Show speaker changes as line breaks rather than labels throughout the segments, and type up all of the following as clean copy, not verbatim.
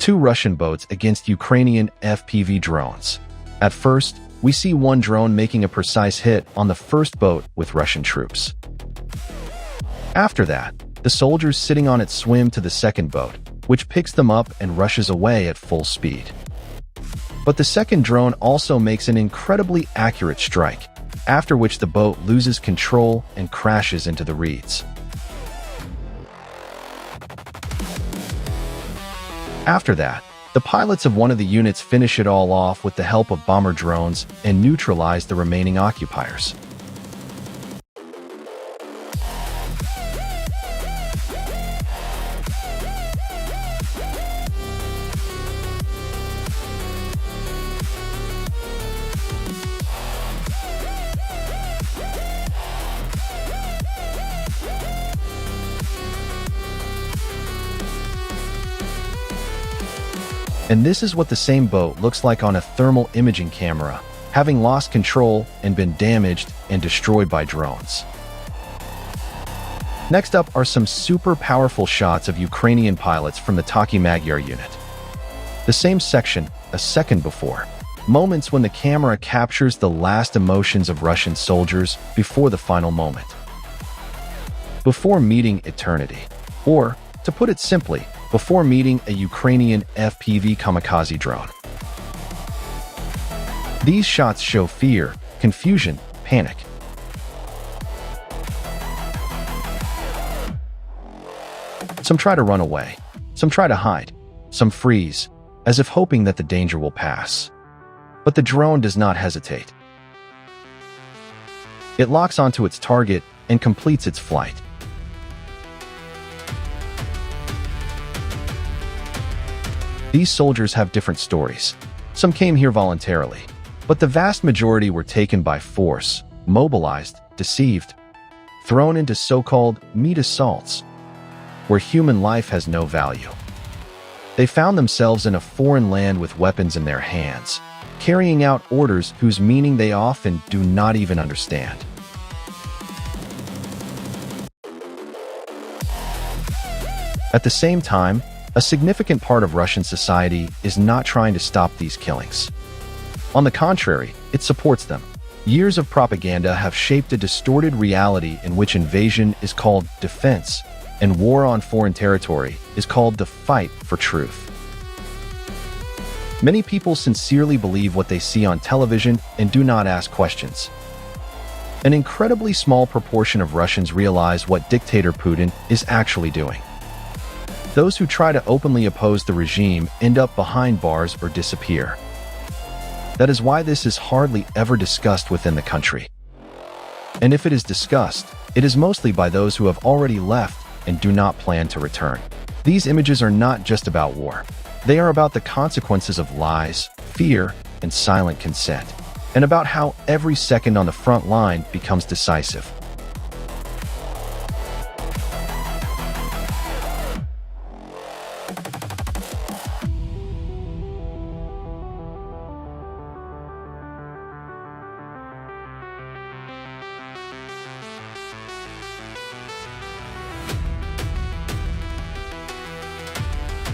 Two Russian boats against Ukrainian FPV drones. At first, we see one drone making a precise hit on the first boat with Russian troops. After that, the soldiers sitting on it swim to the second boat, which picks them up and rushes away at full speed. But the second drone also makes an incredibly accurate strike, after which the boat loses control and crashes into the reeds. After that, the pilots of one of the units finish it all off with the help of bomber drones and neutralize the remaining occupiers. And this is what the same boat looks like on a thermal imaging camera, having lost control and been damaged and destroyed by drones. Next up are some super powerful shots of Ukrainian pilots from the Taki Magyar unit. The same section, a second before. Moments when the camera captures the last emotions of Russian soldiers before the final moment. Before meeting eternity. Or, to put it simply, before meeting a Ukrainian FPV kamikaze drone. These shots show fear, confusion, panic. Some try to run away, some try to hide, some freeze, as if hoping that the danger will pass. But the drone does not hesitate. It locks onto its target and completes its flight. These soldiers have different stories. Some came here voluntarily, but the vast majority were taken by force, mobilized, deceived, thrown into so-called meat assaults, where human life has no value. They found themselves in a foreign land with weapons in their hands, carrying out orders whose meaning they often do not even understand. At the same time, a significant part of Russian society is not trying to stop these killings. On the contrary, it supports them. Years of propaganda have shaped a distorted reality in which invasion is called defense, and war on foreign territory is called the fight for truth. Many people sincerely believe what they see on television and do not ask questions. An incredibly small proportion of Russians realize what dictator Putin is actually doing. Those who try to openly oppose the regime end up behind bars or disappear. That is why this is hardly ever discussed within the country. And if it is discussed, it is mostly by those who have already left and do not plan to return. These images are not just about war. They are about the consequences of lies, fear, and silent consent, and about how every second on the front line becomes decisive.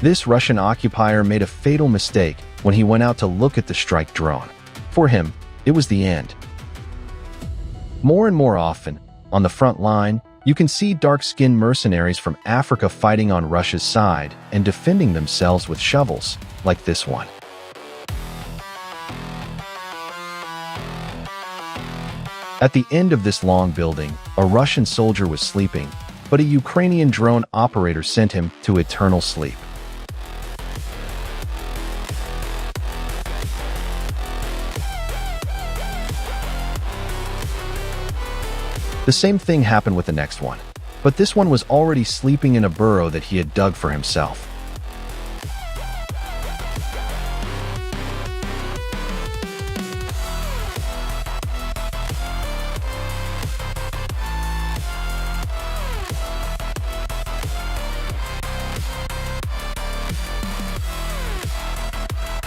This Russian occupier made a fatal mistake when he went out to look at the strike drone. For him, it was the end. More and more often, on the front line, you can see dark-skinned mercenaries from Africa fighting on Russia's side and defending themselves with shovels, like this one. At the end of this long building, a Russian soldier was sleeping, but a Ukrainian drone operator sent him to eternal sleep. The same thing happened with the next one, but this one was already sleeping in a burrow that he had dug for himself.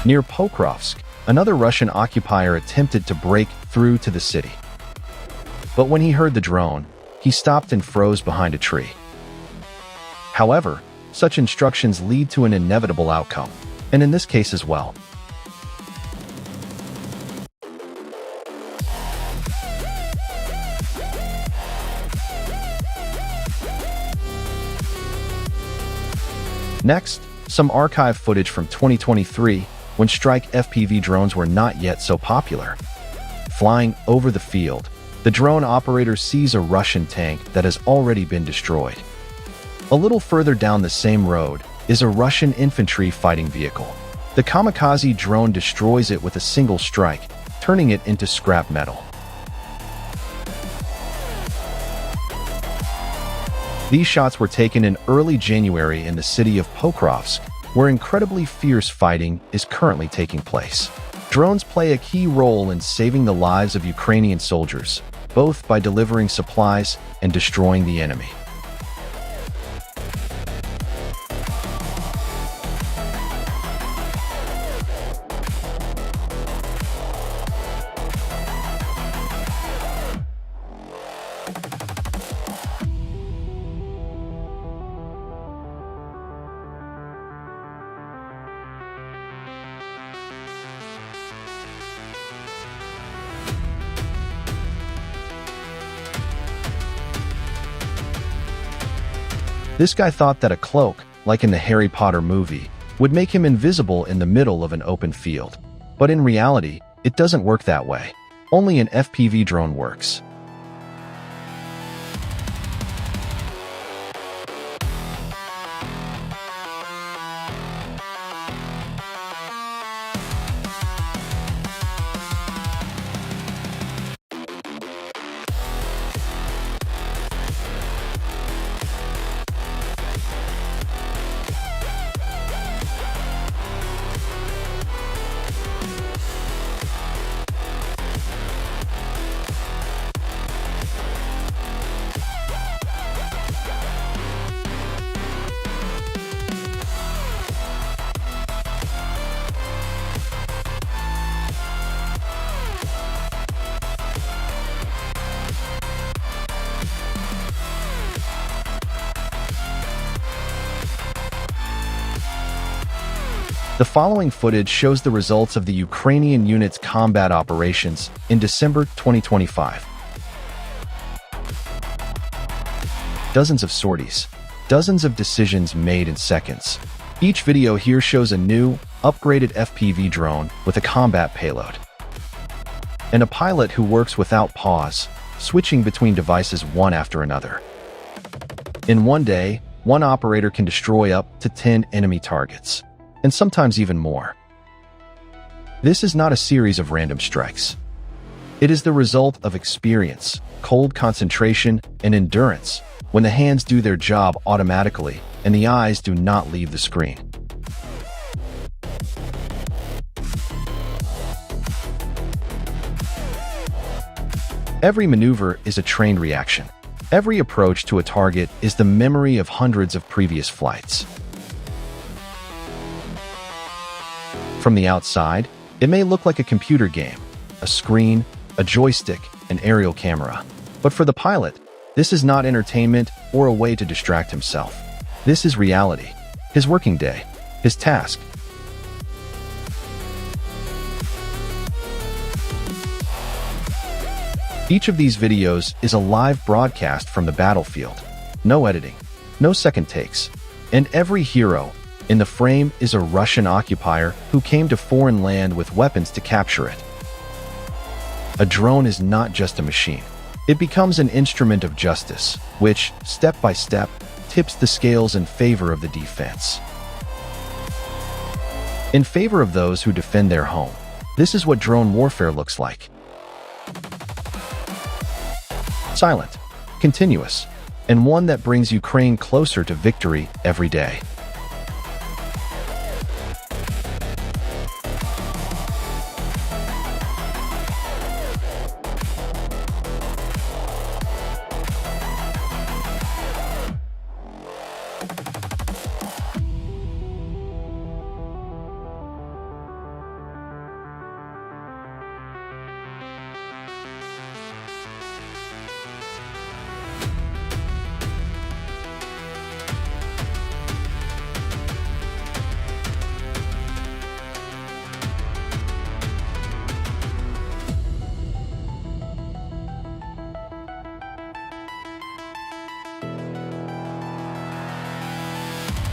Near Pokrovsk, another Russian occupier attempted to break through to the city. But when he heard the drone, he stopped and froze behind a tree. However, such instructions lead to an inevitable outcome, and in this case as well. Next, some archive footage from 2023, when strike FPV drones were not yet so popular. Flying over the field, the drone operator sees a Russian tank that has already been destroyed. A little further down the same road is a Russian infantry fighting vehicle. The kamikaze drone destroys it with a single strike, turning it into scrap metal. These shots were taken in early January in the city of Pokrovsk, where incredibly fierce fighting is currently taking place. Drones play a key role in saving the lives of Ukrainian soldiers, both by delivering supplies and destroying the enemy. This guy thought that a cloak, like in the Harry Potter movie, would make him invisible in the middle of an open field. But in reality, it doesn't work that way. Only an FPV drone works. The following footage shows the results of the Ukrainian unit's combat operations in December 2025. Dozens of sorties, dozens of decisions made in seconds. Each video here shows a new, upgraded FPV drone with a combat payload, and a pilot who works without pause, switching between devices one after another. In one day, one operator can destroy up to 10 enemy targets, and sometimes even more. This is not a series of random strikes. It is the result of experience, cold concentration, and endurance, when the hands do their job automatically and the eyes do not leave the screen. Every maneuver is a trained reaction. Every approach to a target is the memory of hundreds of previous flights. From the outside, it may look like a computer game, a screen, a joystick, an aerial camera. But for the pilot, this is not entertainment or a way to distract himself. This is reality, his working day, his task. Each of these videos is a live broadcast from the battlefield. No editing, no second takes, and every hero in the frame is a Russian occupier who came to foreign land with weapons to capture it. A drone is not just a machine. It becomes an instrument of justice, which, step by step, tips the scales in favor of the defense. In favor of those who defend their home. This is what drone warfare looks like. Silent, continuous, and one that brings Ukraine closer to victory every day.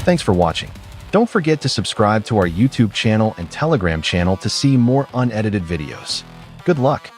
Thanks for watching. Don't forget to subscribe to our YouTube channel and Telegram channel to see more unedited videos. Good luck!